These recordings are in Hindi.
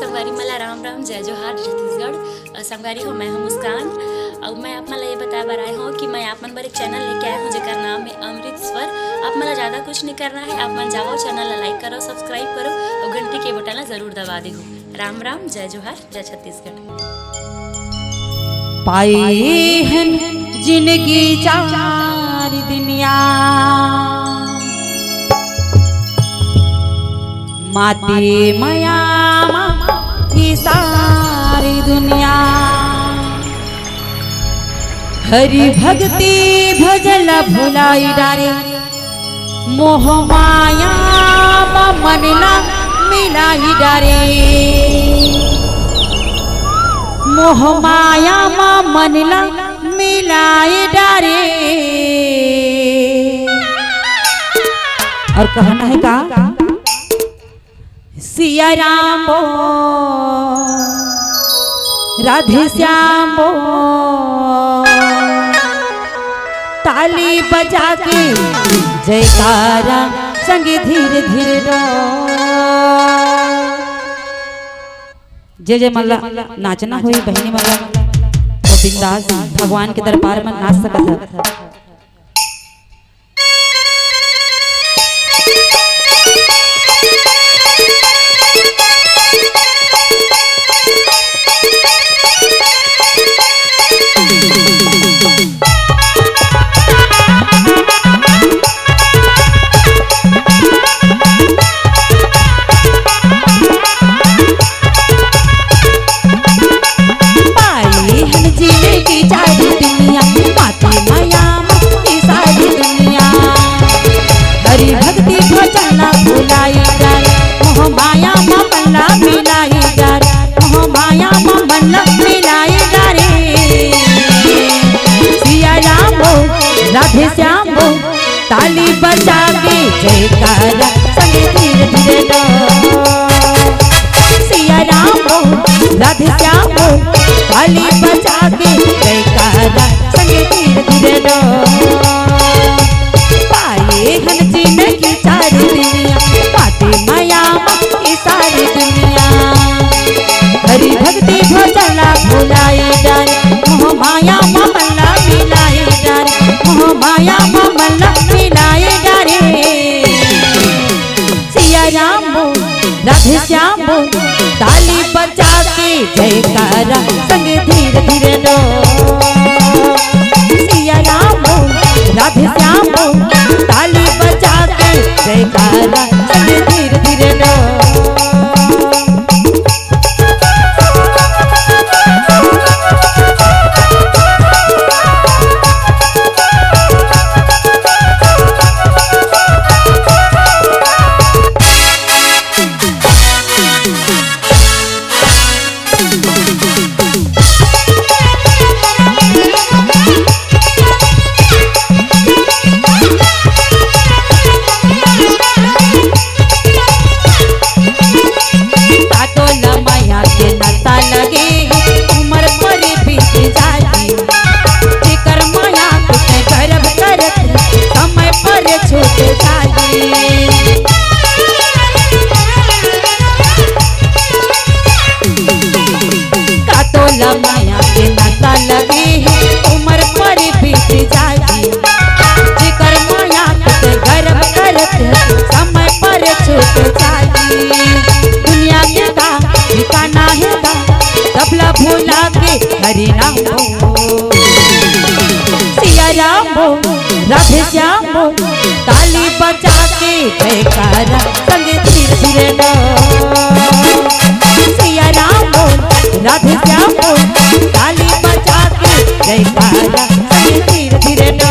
संगवारी मला राम राम जय जोहार छत्तीसगढ़। संगवारी हो, मैं हूँ मुस्कान और मैं आप मला ये बता बर आए हूँ कि मैं आप मन बर एक चैनल लेके आए हूँ जेकर नाम है अमृत स्वर। आप मला ज़्यादा कुछ नहीं करना है, आप मन जाओ चैनल ला लाइक करो, सब्सक्राइब करो और घंटी के बटन ला जरूर दबा दे। राम राम जय जोहार जय छत्तीसगढ़। पाए हैं जिंदगी चार दुनिया माते माया की सारी दुनिया, हरि भक्ति भजन भुलाई डारे मोह माया मन ला मिलाई डारे, मोह माया मन ला मिलाई डारे। और कहना है का सिया राम बो राधे श्याम बो ताली बजा के जयकारा संगे धीरे धीरे रो। जय जय मल्ला नाचना हुई बहनी मल्ला तो बिंदास भगवान के दरबार में नाच सकत है। राधे श्याम बो ताली बजा के जयकारा संगे धीरे धीरे रो। सिया राम बो राधे श्याम बो ताली बजा के जयकारा संगे धीरे धीरे रो। पाए हन जिंदगी सारी दुनिया माते माया की सारी दुनिया, हरि भक्ति भजन भुलाई डारे मोह माया मन ला मिलाई डारे, मोह माया मन ला मिलाई डारे। सिया राम बो राधे श्याम बो ताली बजा के जयकारा संगे धीरे धीरे रो। सिया राम बो राधे श्याम बो ताली बजा के जयकारा संगे धीरे धीरे रो। माया के नाता लगे उम्र पर बीत जाएगी, जिकर माया के गर्भ करत समय पर छूट जाएगी। दुनिया के का ठिकाना है का सबला भूला के हरि नाम हो। सिया राम हो राधे श्याम हो ताली बजा के जयकारा संगे धीरे धीरे रो। सिया राम हो राधे श्याम हो ताली बजा के जयकारा संगे धीरे धीरे रो।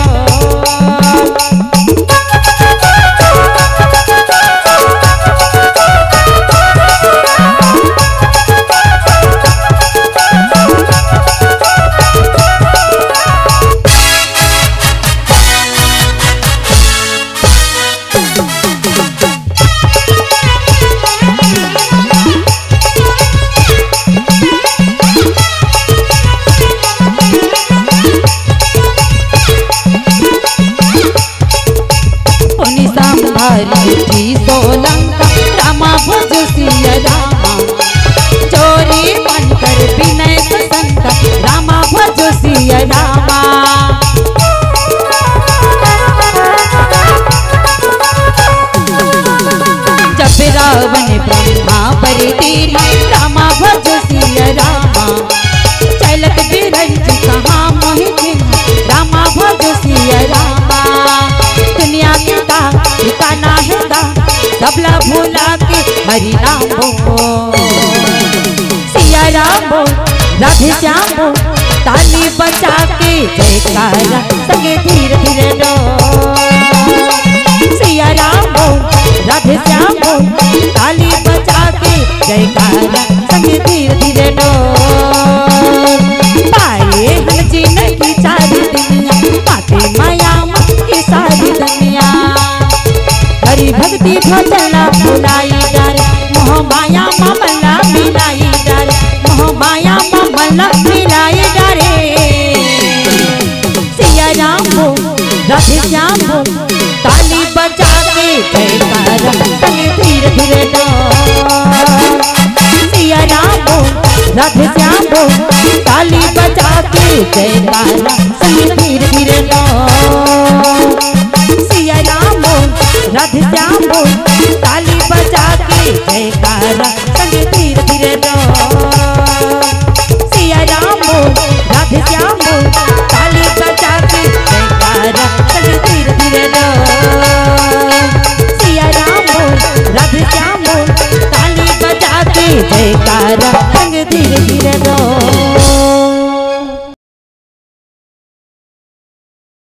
सिया रामा। जब रावण ब्रह्मा पर दीना रामा भज सिया रामा। चलत बिरंज कहाँ मोहित रामा भज सिया रामा। दुनिया के का ठिकाना है गा सबला भूला के हरि नाम बोल सिया राम बोल राधे श्याम बोल ताली बजा के जयकारा संगे धीरे धीरे डोल सिया राम बोल राधे श्याम बोल ताली बजा के जयकारा संगे धीरे धीरे डोल। पाए हम जीने की सारी दुनिया पाते माया की सारी दुनिया। हरि भक्ति भजला भुलाई डारे मोह माया ममला मिलाई डारे मोह माया ममला मिलाई डारे। सिया राम बोल राधे श्याम बोल ताली बजा के जयकारा संगे धीरे धीरे डोल सिया राम बोल राधे श्याम बोल ताली बजा के जयकारा